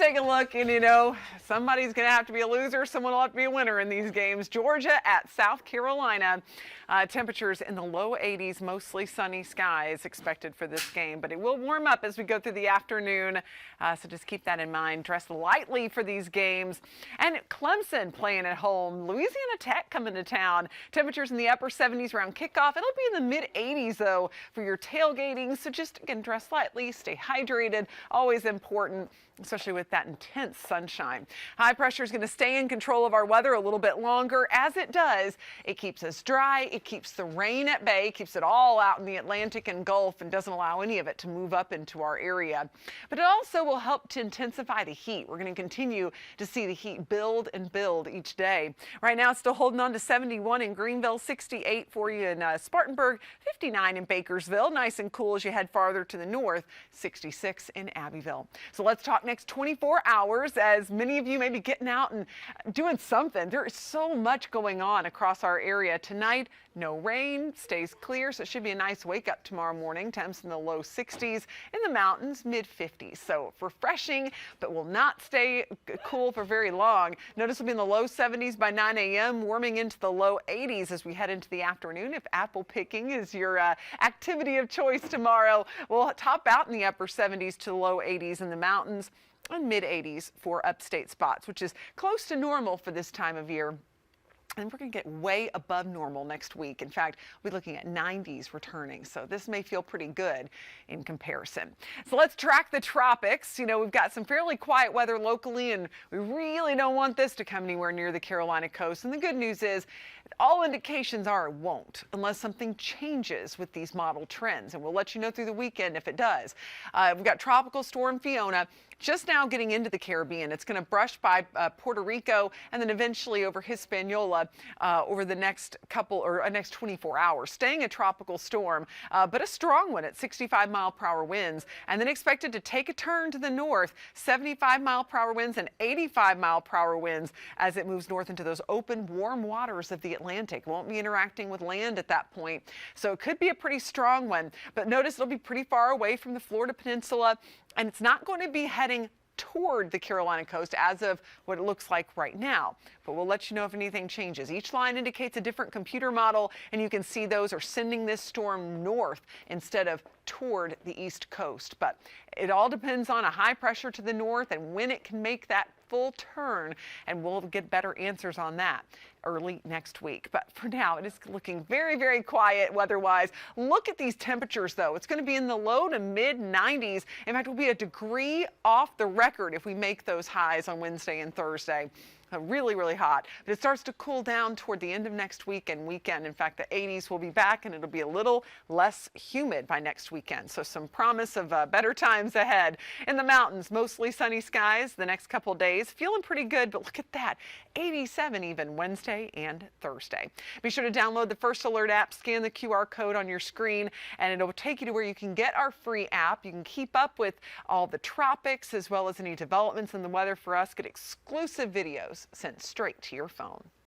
take a look, and somebody's going to have to be a loser, someone will have to be a winner in these games. Georgia at South Carolina. Temperatures in the low 80s, mostly sunny skies expected for this game, but it will warm up as we go through the afternoon, so just keep that in mind. Dress lightly for these games. And Clemson playing at home. Louisiana Tech coming to town. Temperatures in the upper 70s around kickoff. It'll be in the mid 80s though for your tailgating, so just again dress lightly, stay hydrated, always important, especially with that intense sunshine. High pressure is going to stay in control of our weather a little bit longer. As it does, it keeps us dry, it keeps the rain at bay, keeps it all out in the Atlantic and Gulf, and doesn't allow any of it to move up into our area. But it also will help to intensify the heat. We're going to continue to see the heat build and build each day. Right now, it's still holding on to 71 in Greenville, 68 for you in Spartanburg, 59 in Bakersville. Nice and cool as you head farther to the north, 66 in Abbeville. So let's talk next 24 hours, as many of you may be getting out and doing something. There is so much going on across our area tonight. No rain, stays clear, so it should be a nice wake up tomorrow morning. Temps in the low 60s, in the mountains mid 50s. So refreshing, but will not stay cool for very long. Notice we'll be in the low 70s by 9 a.m., warming into the low 80s as we head into the afternoon. If apple picking is your activity of choice tomorrow, we'll top out in the upper 70s to low 80s in the mountains and mid 80s for upstate spots, which is close to normal for this time of year. And we're going to get way above normal next week. In fact, we're looking at 90s returning. So this may feel pretty good in comparison. So let's track the tropics. We've got some fairly quiet weather locally, and we really don't want this to come anywhere near the Carolina coast. And the good news is all indications are it won't, unless something changes with these model trends. And we'll let you know through the weekend if it does. We've got Tropical Storm Fiona just now getting into the Caribbean. It's going to brush by Puerto Rico and then eventually over Hispaniola over the next 24 hours. Staying a tropical storm, but a strong one at 65-mile-per-hour winds, and then expected to take a turn to the north, 75-mile-per-hour winds and 85-mile-per-hour winds as it moves north into those open, warm waters of the Atlantic. Won't be interacting with land at that point, so it could be a pretty strong one. But notice it'll be pretty far away from the Florida Peninsula, and it's not going to be heading toward the Carolina coast as of what it looks like right now. But we'll let you know if anything changes. Each line indicates a different computer model, and you can see those are sending this storm north instead of toward the east coast. But it all depends on a high pressure to the north and when it can make that full turn, and we'll get better answers on that early next week. But for now, it is looking very, very quiet weather-wise. Look at these temperatures, though. It's going to be in the low to mid 90s. In fact, we'll be a degree off the record if we make those highs on Wednesday and Thursday. Really, really hot. But it starts to cool down toward the end of next week and weekend. In fact, the 80s will be back, and it'll be a little less humid by next weekend. So some promise of better times ahead. In the mountains, mostly sunny skies the next couple days. Feeling pretty good, but look at that. 87 even Wednesday and Thursday. Be sure to download the First Alert app, scan the QR code on your screen, and it'll take you to where you can get our free app. You can keep up with all the tropics as well as any developments in the weather for us. Get exclusive videos sent straight to your phone.